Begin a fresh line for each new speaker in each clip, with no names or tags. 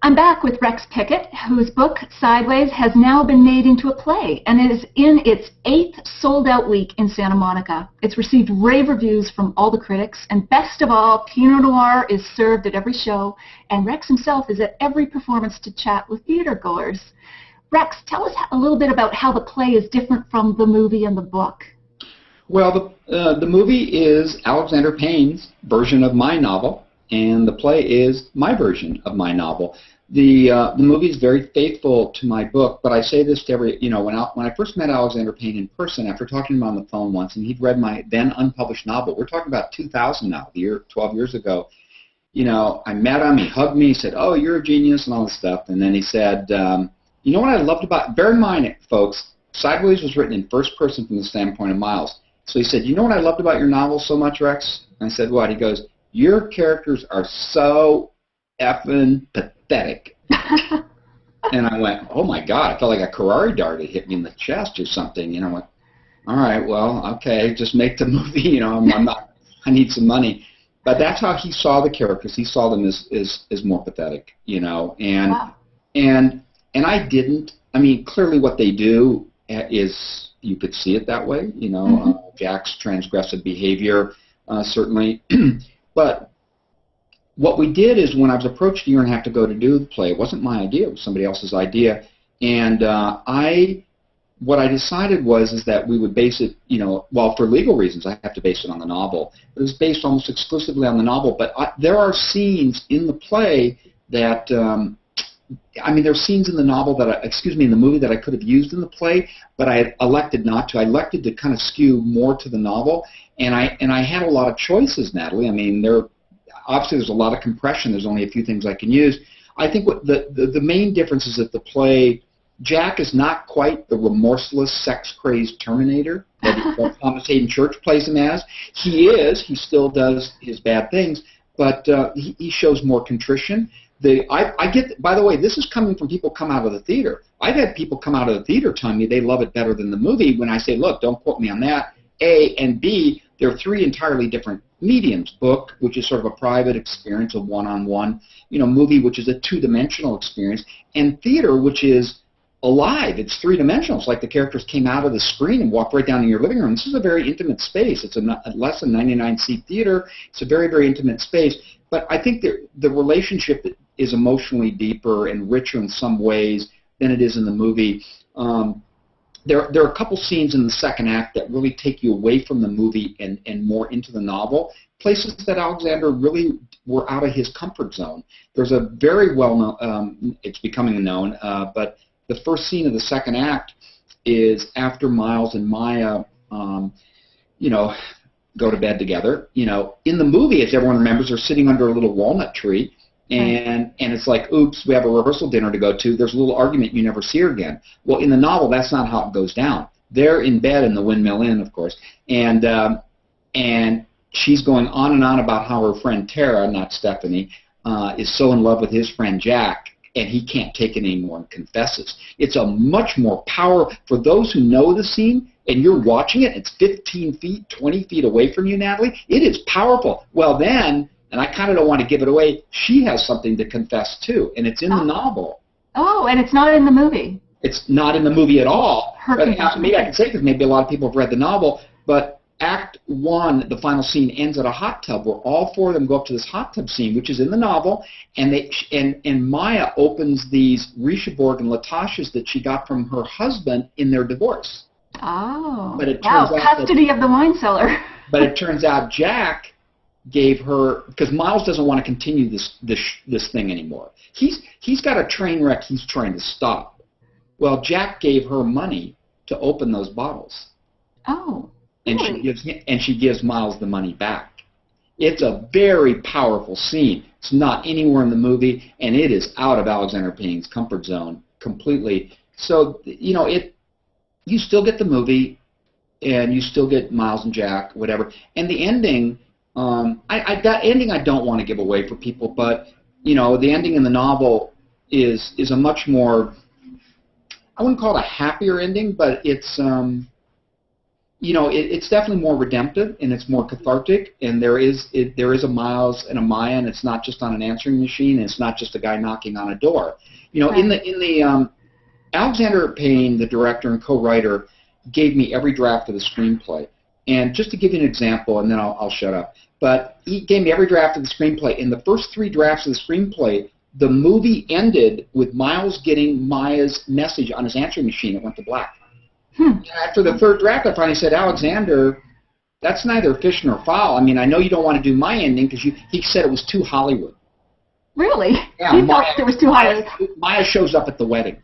I'm back with Rex Pickett, whose book, Sideways, has now been made into a play and is in its 8th sold-out week in Santa Monica. It's received rave reviews from all the critics, and best of all, Pinot Noir is served at every show, and Rex himself is at every performance to chat with theatergoers. Rex, tell us a little bit about how the play is different from the movie and the book.
Well, the movie is Alexander Payne's version of my novel, and the play is my version of my novel. The movie is very faithful to my book, but I say this to every, when I first met Alexander Payne in person, after talking to him on the phone once, and he'd read my then unpublished novel. We're talking about 2000 now, 12 years ago. I met him, he hugged me, he said, "Oh, you're a genius," and all this stuff. And then he said, "You know what I loved about," bear in mind, folks, Sideways was written in first person from the standpoint of Miles. So he said, "You know what I loved about your novel so much, Rex?" And I said, "What?" He goes, "Your characters are so effing pathetic." And I went, "Oh my God," I felt like a Ferrari dart had hit me in the chest or something. I went, "All right, well, okay, just make the movie, I need some money." But that's how he saw the characters. He saw them as more pathetic, and
Wow.
and I didn't. I mean, clearly what they do is, you could see it that way, Jack's transgressive behavior, certainly. But what we did is, when I was approached a year and a half ago to do the play, it wasn't my idea, it was somebody else's idea. And what I decided is that we would base it, well, for legal reasons, I have to base it on the novel. It was based almost exclusively on the novel, but there are scenes in the play that, there's scenes in the novel in the movie that I could have used in the play, but I elected not to. I elected to kind of skew more to the novel, and I had a lot of choices, Natalie. Obviously there's a lot of compression. There's only a few things I can use. I think what the main difference is that the play, Jack is not quite the remorseless, sex-crazed Terminator that Thomas Hayden Church plays him as. He still does his bad things, but he shows more contrition. I get, by the way, this is coming from people come out of the theater. I've had people come out of the theater telling me they love it better than the movie when I say, look, don't quote me on that, A, and B, there are 3 entirely different mediums. Book, which is sort of a private experience, a one-on-one, movie, which is a 2-dimensional experience, and theater, which is alive. It's 3-dimensional. It's like the characters came out of the screen and walked right down in your living room. This is a very intimate space. It's a less than 99-seat theater. It's a very, very intimate space. But I think the relationship is emotionally deeper and richer in some ways than it is in the movie. There are a couple scenes in the second act that really take you away from the movie and more into the novel, places that Alexander really were out of his comfort zone. There's a very well-known, it's becoming known, but the first scene of the second act is after Miles and Maya, go to bed together. In the movie, as everyone remembers, they're sitting under a little walnut tree, and it's like, oops, we have a rehearsal dinner to go to. There's a little argument, you never see her again. Well, in the novel, that's not how it goes down. They're in bed in the Windmill Inn, of course, and she's going on and on about how her friend Tara, not Stephanie, is so in love with his friend Jack, and he can't take it anymore and confesses. It's a much more powerful, for those who know the scene, and you're watching it, it's 15 feet, 20 feet away from you, Natalie, it is powerful. Well then, and I kind of don't want to give it away, she has something to confess too, and it's in the novel.
Oh, and it's not in the movie.
It's not in the movie at all. But maybe I can say, because maybe a lot of people have read the novel, but Act 1, the final scene, ends at a hot tub where all 4 of them go up to this hot tub scene, which is in the novel, and Maya opens these Rishaborg and Latashes that she got from her husband in their divorce.
Oh,
but it turns out
custody of the wine cellar.
But it turns out Jack gave her, because Miles doesn't want to continue this thing anymore. He's got a train wreck he's trying to stop. Well, Jack gave her money to open those bottles.
Oh, really?
And she gives Miles the money back. It's a very powerful scene. It's not anywhere in the movie, and it is out of Alexander Payne's comfort zone completely. So, you still get the movie, and you still get Miles and Jack, whatever. And the ending, that ending I don't want to give away for people, but, the ending in the novel is a much more, I wouldn't call it a happier ending, but it's it's definitely more redemptive and it's more cathartic, and there is a Miles and a Maya, and it's not just on an answering machine, and it's not just a guy knocking on a door.
Right.
In the Alexander Payne, the director and co-writer, gave me every draft of the screenplay. And just to give you an example, and then I'll shut up. But he gave me every draft of the screenplay. In the first 3 drafts of the screenplay, the movie ended with Miles getting Maya's message on his answering machine. It went to black. After the 3rd draft, I finally said, Alexander, that's neither fish nor fowl. I mean, I know you don't want to do my ending because he said it was too Hollywood.
Really?
Yeah,
He felt it was too Hollywood.
Maya shows up at the wedding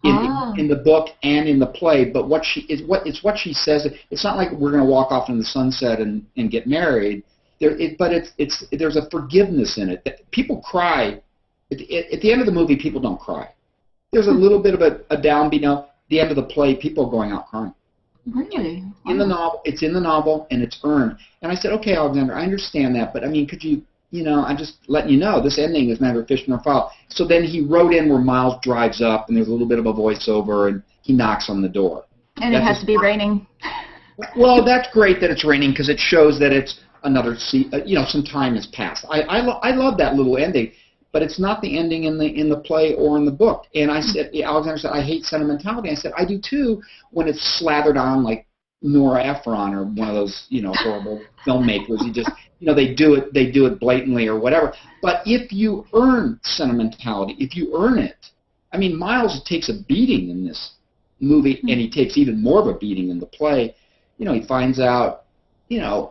in the book and in the play, but it's what she says. It's not like we're going to walk off in the sunset and get married. There's a forgiveness in it. People cry. At the end of the movie, people don't cry. There's a little bit of a downbeat. The end of the play, people are going out crying.
Really?
In the novel, it's in the novel, and it's earned. And I said, okay, Alexander, I understand that, but I mean, could you, I'm just letting you know, this ending is neither fish nor fowl. So then he wrote in where Miles drives up, and there's a little bit of a voiceover, and he knocks on the door.
And it has to be raining.
Well, that's great that it's raining because it shows that it's another, some time has passed. I love that little ending. But it's not the ending in the play or in the book. And I said, Alexander said, I hate sentimentality. I said, I do too, when it's slathered on like Nora Ephron or one of those, horrible filmmakers. You just, they do it blatantly or whatever. But if you earn sentimentality, if you earn it, I mean, Miles takes a beating in this movie, and he takes even more of a beating in the play. He finds out,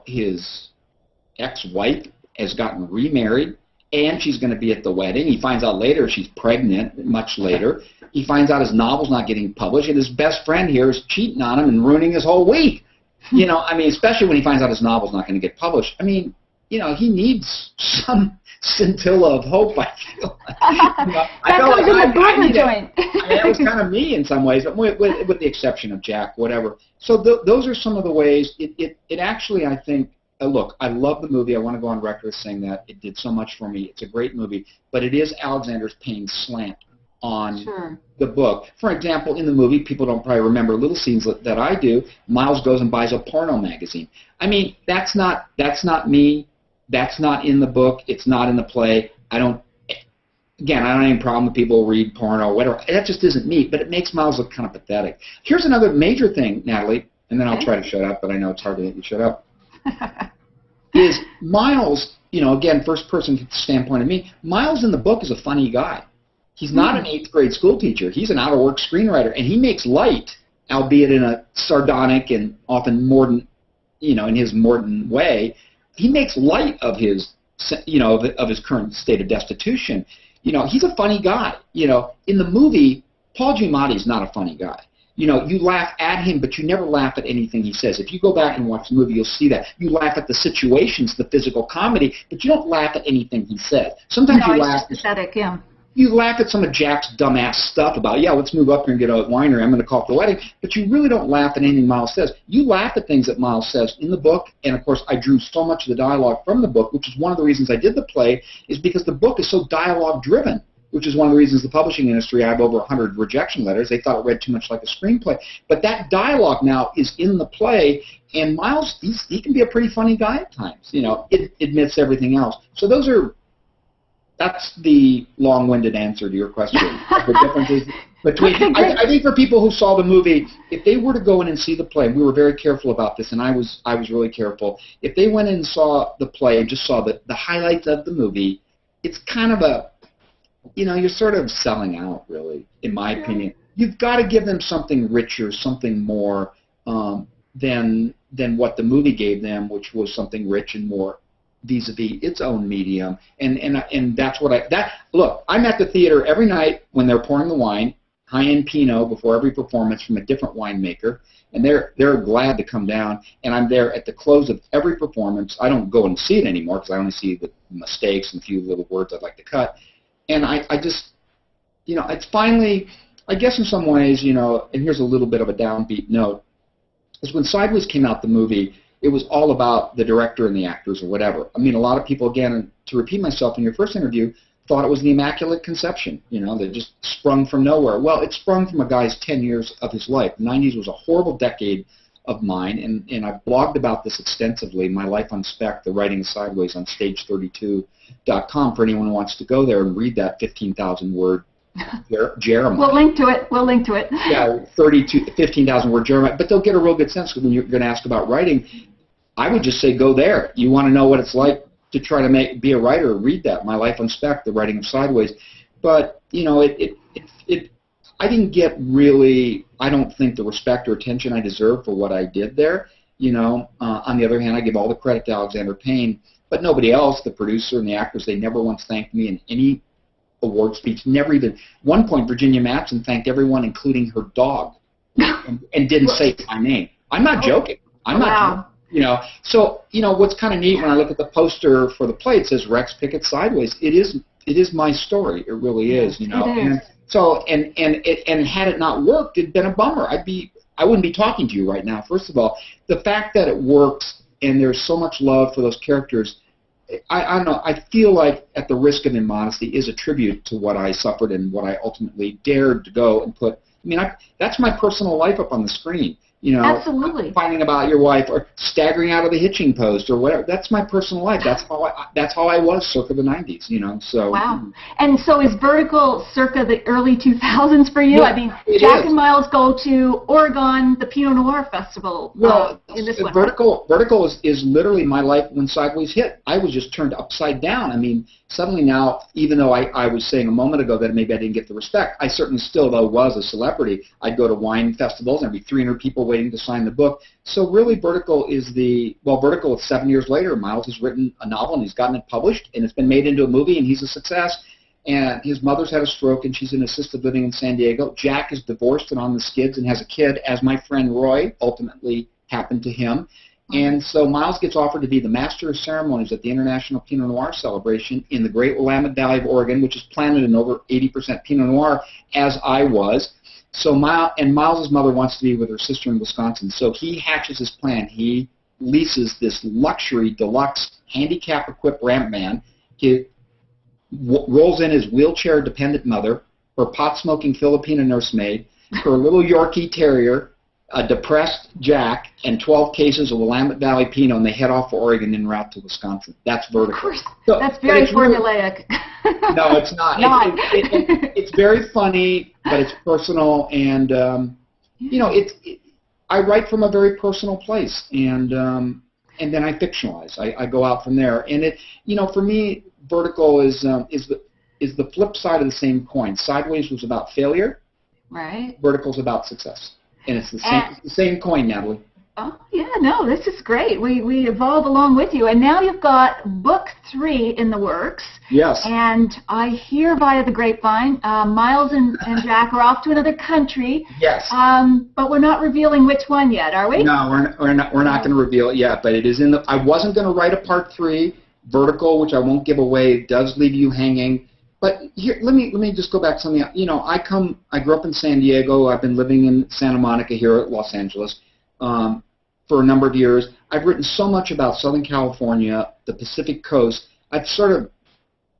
his ex-wife has gotten remarried, and she's going to be at the wedding. He finds out later she's pregnant, much later. He finds out his novel's not getting published, and his best friend here is cheating on him and ruining his whole week. Especially when he finds out his novel's not going to get published. I mean, he needs some scintilla of hope, I feel.
That comes in the burger joint.
It was kind of me in some ways, but with the exception of Jack, whatever. So those are some of the ways. It actually, I think, look, I love the movie. I want to go on record as saying that. It did so much for me. It's a great movie. But it is Alexander's Payne's slant on the book. For example, in the movie, people don't probably remember little scenes that I do. Miles goes and buys a porno magazine. I mean, that's not me. That's not in the book. It's not in the play. I don't have any problem with people read porno or whatever. That just isn't me. But it makes Miles look kind of pathetic. Here's another major thing, Natalie, and then I'll try to shut up, but I know it's hard to get you shut up. Is Miles, again, first person standpoint of me, Miles in the book is a funny guy. He's not an 8th grade school teacher. He's an out-of-work screenwriter, and he makes light, albeit in a sardonic and often mordant, in his mordant way. He makes light of his, of his current state of destitution. He's a funny guy. In the movie, Paul Giamatti is not a funny guy. You laugh at him, but you never laugh at anything he says. If you go back and watch the movie, you'll see that. You laugh at the situations, the physical comedy, but you don't laugh at anything he says. Sometimes you laugh.
It's just pathetic, yeah.
You laugh at some of Jack's dumbass stuff about, let's move up here and get a winery. I'm going to call it the wedding. But you really don't laugh at anything Miles says. You laugh at things that Miles says in the book, and of course I drew so much of the dialogue from the book, which is one of the reasons I did the play, is because the book is so dialogue-driven, which is one of the reasons the publishing industry, I have over 100 rejection letters. They thought it read too much like a screenplay. But that dialogue now is in the play, and Miles, he can be a pretty funny guy at times. It admits everything else. So that's the long-winded answer to your question. The differences between, I think for people who saw the movie, if they were to go in and see the play, and we were very careful about this, and I was really careful, if they went in and saw the play and just saw the highlights of the movie, it's kind of a, you're sort of selling out, really, in my opinion. You've got to give them something richer, something more than what the movie gave them, which was something rich and more vis-a-vis its own medium. And that's what look, I'm at the theater every night when they're pouring the wine, high-end Pinot before every performance from a different winemaker, and they're glad to come down, and I'm there at the close of every performance. I don't go and see it anymore because I only see the mistakes and a few little words I'd like to cut. And I just, it's finally, I guess in some ways, and here's a little bit of a downbeat note, is when Sideways came out, the movie, it was all about the director and the actors or whatever. I mean, a lot of people, again, to repeat myself in your first interview, thought it was the Immaculate Conception, that just sprung from nowhere. Well, it sprung from a guy's 10 years of his life. The 90s was a horrible decade of mine, and I've blogged about this extensively, My Life on Spec, The Writing Sideways, on stage32.com for anyone who wants to go there and read that 15,000-word Jeremiah.
We'll link to it. We'll link to it.
Yeah, 15,000-word Jeremiah. But they'll get a real good sense when you're going to ask about writing. I would just say go there. You want to know what it's like to try to be a writer, read that, My Life on Spec, The Writing of Sideways. But, you know, I didn't get really, I don't think, the respect or attention I deserve for what I did there. You know, on the other hand, I give all the credit to Alexander Payne, but nobody else, the producer and the actors, they never once thanked me in any award speech. Never even. One point, Virginia Madsen thanked everyone, including her dog, and didn't say my name. I'm not joking. I'm not joking. You know, so, you know, what's kind of neat when I look at the poster for the play, it says Rex Pickett Sideways. It is my story. It really is, you know. And so, and had it not worked, it'd been a bummer. I wouldn't be talking to you right now. First of all, the fact that it works and there's so much love for those characters, I don't know, I feel like, at the risk of immodesty, is a tribute to what I suffered and what I ultimately dared to go and put. I mean, that's my personal life up on the screen. You know,
absolutely.
Finding about your wife or staggering out of the hitching post or whatever. That's my personal life. That's how I was circa the 90s, you know. So
wow. And so is Vertical circa the early 2000s for you?
Yeah,
I mean, Jack and Miles go to Oregon, the Pinot Noir Festival.
Well,
in this one.
Vertical is literally my life when Sideways hit. I was just turned upside down. I mean, suddenly now, even though I was saying a moment ago that maybe I didn't get the respect, I certainly still, though, was a celebrity. I'd go to wine festivals, and there'd be 300 people waiting to sign the book. So really, Vertical is Vertical is 7 years later. Miles has written a novel, and he's gotten it published, and it's been made into a movie, and he's a success. And his mother's had a stroke, and she's in assisted living in San Diego. Jack is divorced and on the skids and has a kid, as my friend Roy ultimately happened to him. And so Miles gets offered to be the master of ceremonies at the International Pinot Noir celebration in the Great Willamette Valley of Oregon, which is planted in over 80% Pinot Noir, as I was. So Miles' mother wants to be with her sister in Wisconsin. So he hatches his plan. He leases this luxury, deluxe, handicap-equipped ramp van. He rolls in his wheelchair-dependent mother, her pot-smoking Filipina nursemaid, her little Yorkie Terrier, a depressed Jack, and 12 cases of Willamette Valley Pinot, and they head off for Oregon en route to Wisconsin. That's Vertical.
Of course. So, that's very formulaic.
Really, no, it's not. It's very funny, but it's personal, and you know, I write from a very personal place, and then I fictionalize. I go out from there, and you know, for me, Vertical is the flip side of the same coin. Sideways was about failure.
Right.
Vertical's about success. And it's the same coin, Natalie.
Oh, yeah, no, this is great. We evolve along with you. And now you've got book 3 in the works.
Yes.
And I hear via the grapevine, Miles and Jack are off to another country.
Yes.
But we're not revealing which one yet, are we?
No, we're not going to reveal it yet, but it is in the. I wasn't going to write a part 3. Vertical, which I won't give away, does leave you hanging. But here, let me just go back to something. You know, I grew up in San Diego. I've been living in Santa Monica here at Los Angeles for a number of years. I've written so much about Southern California, the Pacific Coast. I've sort of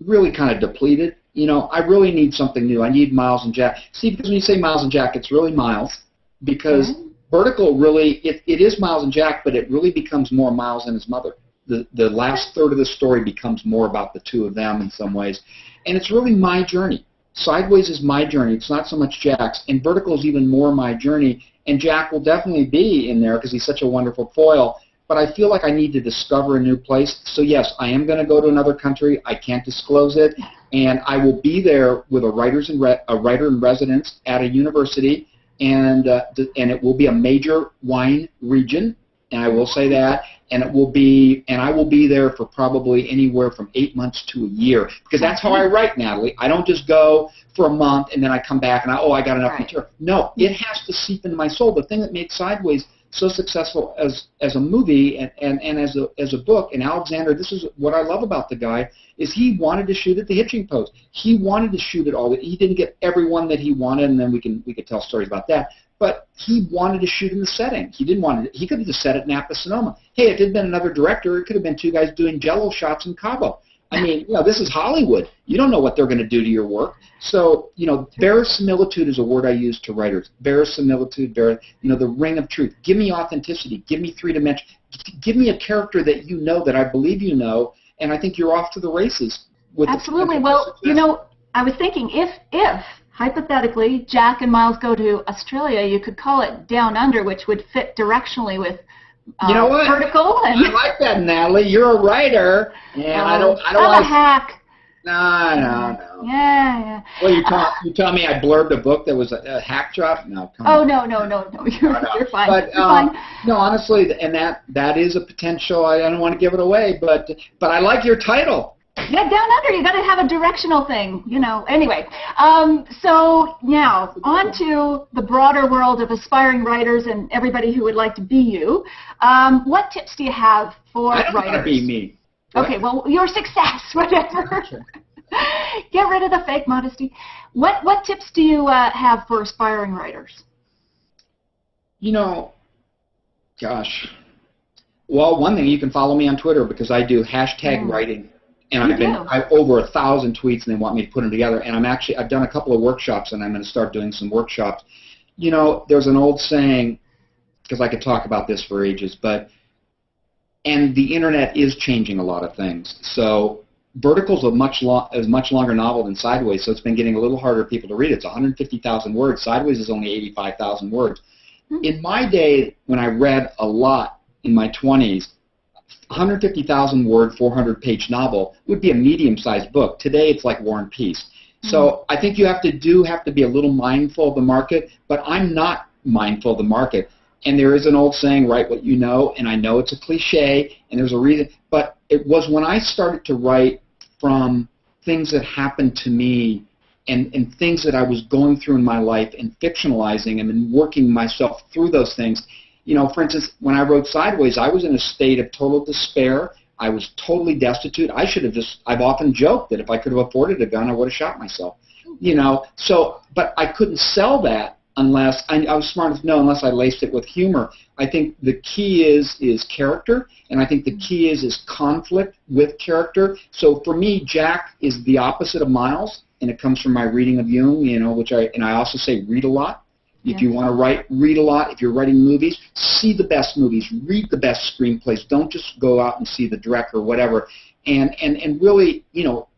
really kind of depleted. You know, I really need something new. I need Miles and Jack. See, because when you say Miles and Jack, it's really Miles, because Vertical really, it is Miles and Jack, but it really becomes more Miles and his mother. The last third of the story becomes more about the two of them in some ways. And it's really my journey. Sideways is my journey. It's not so much Jack's. And Vertical is even more my journey. And Jack will definitely be in there because he's such a wonderful foil. But I feel like I need to discover a new place. So, yes, I am going to go to another country. I can't disclose it. And I will be there with a writer in residence at a university. And it will be a major wine region. And I will say that. And I will be there for probably anywhere from 8 months to a year, because that's how I write, Natalie. I don't just go for a month and then I come back and I got enough material. No, it has to seep into my soul. The thing that made Sideways so successful as a movie and as a book, and Alexander, this is what I love about the guy, is he wanted to shoot at the hitching post. He wanted to shoot it all. He didn't get everyone that he wanted, and then we could tell stories about that. But he wanted to shoot in the setting. He didn't want to. He could have just set it in Napa, Sonoma. Hey, if it had been another director, it could have been 2 guys doing Jello shots in Cabo. I mean, this is Hollywood. You don't know what they're going to do to your work. So, verisimilitude is a word I use to writers. Verisimilitude, the ring of truth. Give me authenticity. Give me 3 dimension. Give me a character that that I believe and I think you're off to the races.
Absolutely. Well, I was thinking if hypothetically Jack and Miles go to Australia, you could call it Down Under, which would fit directionally with vertical. And
I like that, Natalie. You're a writer, and I don't
I'm
want
a hack.
No.
Yeah.
Well, you tell me I blurbed a book that was a hack job? No, come on.
No. You're fine.
But
you're fine.
No, honestly, and that is a potential. I don't want to give it away, but I like your title.
Yeah, Down Under. You got to have a directional thing, Anyway, so now on to the broader world of aspiring writers and everybody who would like to be you. What tips do you have for
I don't
writers?
want to be me.
Okay, well, your success, whatever. Get rid of the fake modesty. What tips do you have for aspiring writers?
Gosh. Well, one thing, you can follow me on Twitter because I do #writing. And I've over 1,000 tweets, and they want me to put them together. And I've done a couple of workshops, and I'm going to start doing some workshops. There's an old saying, because I could talk about this for ages, and the internet is changing a lot of things. So Vertical's a much longer novel than Sideways, so it's been getting a little harder for people to read. It's 150,000 words. Sideways is only 85,000 words. In my day, when I read a lot in my 20s, 150,000 word, 400-page novel would be a medium-sized book. Today, it's like War and Peace. So I think you have to be a little mindful of the market, but I'm not mindful of the market. And there is an old saying, write what you know, and I know it's a cliche, and there's a reason, but it was when I started to write from things that happened to me and things that I was going through in my life and fictionalizing them and working myself through those things. For instance, when I wrote Sideways, I was in a state of total despair. I was totally destitute. I've often joked that if I could have afforded a gun, I would have shot myself. But I couldn't sell that unless, I was smart enough to know, unless I laced it with humor. I think the key is character, and I think the key is conflict with character. So for me, Jack is the opposite of Miles, and it comes from my reading of Jung, and I also say read a lot. If you want to read a lot. If you're writing movies, see the best movies. Read the best screenplays. Don't just go out and see the director or whatever. And really,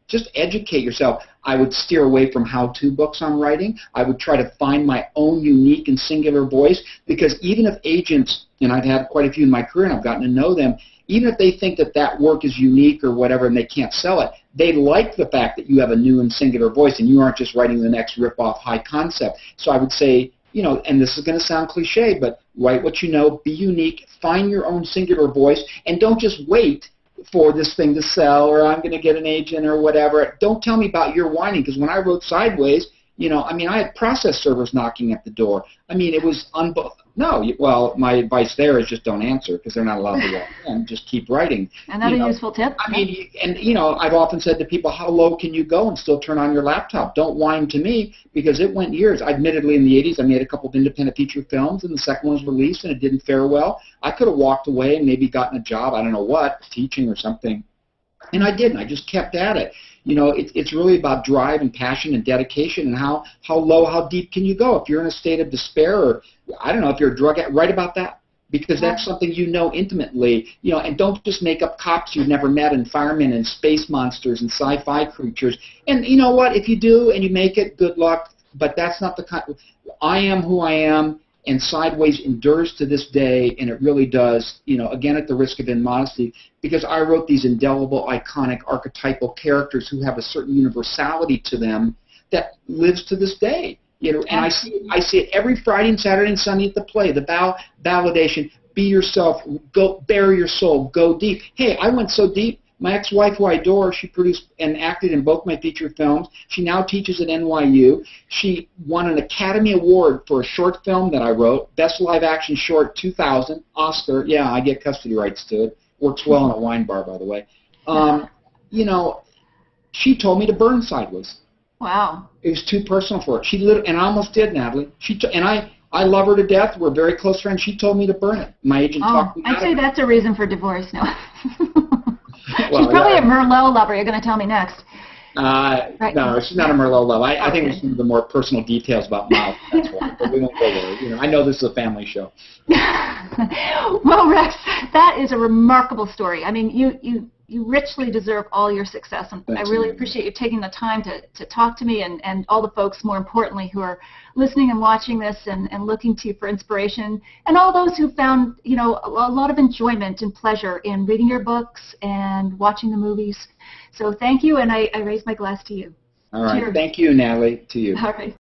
just educate yourself. I would steer away from how-to books on writing. I would try to find my own unique and singular voice, because even if agents, and I've had quite a few in my career and I've gotten to know them, even if they think that work is unique or whatever and they can't sell it, they like the fact that you have a new and singular voice and you aren't just writing the next rip-off high concept. So I would say, and this is going to sound cliche, but write what you know, be unique, find your own singular voice, and don't just wait for this thing to sell or I'm going to get an agent or whatever. Don't tell me about your whining, because when I wrote Sideways, I had process servers knocking at the door. It was well, my advice there is just don't answer, because they're not allowed to walk in. Just keep writing.
Another useful tip.
I've often said to people, how low can you go and still turn on your laptop? Don't whine to me, because it went years. Admittedly, in the 80s, I made a couple of independent feature films, and the second one was released, and it didn't fare well. I could have walked away and maybe gotten a job, I don't know what, teaching or something. And I didn't. I just kept at it. It's really about drive and passion and dedication, and how low, how deep can you go? If you're in a state of despair, or I don't know, if you're a drug addict, write about that, because that's something intimately. And don't just make up cops you've never met, and firemen and space monsters and sci-fi creatures. And you know what? If you do and you make it, good luck. But that's not the kind. I am who I am. And Sideways endures to this day, and it really does, again, at the risk of immodesty, because I wrote these indelible, iconic, archetypal characters who have a certain universality to them that lives to this day. And I see it every Friday and Saturday and Sunday at the play, the validation, be yourself, go bare your soul, go deep. Hey, I went so deep. My ex-wife, who I adore, she produced and acted in both my feature films. She now teaches at NYU. She won an Academy Award for a short film that I wrote, Best Live Action Short 2000, Oscar. Yeah, I get custody rights to it. Works well in a wine bar, by the way. She told me to burn Sideways.
Wow. It
was too personal for her. And I almost did, Natalie. I love her to death. We're very close friends. She told me to burn it. My agent talked me out of it.
I'd say that's a reason for divorce now. She's probably a Merlot lover. You're going to tell me next.
Right. No, she's not a Merlot lover. I think there's some of the more personal details about Miles. That's why. But we won't go there. You know, I know this is a family show.
Well, Rex, that is a remarkable story. I mean, you richly deserve all your success, and I really appreciate you taking the time to talk to me and all the folks, more importantly, who are listening and watching this and looking to you for inspiration, and all those who found, you know, a lot of enjoyment and pleasure in reading your books and watching the movies. So thank you, and I raise my glass to you.
All right.
Cheers.
Thank you, Natalie. To you.
All right.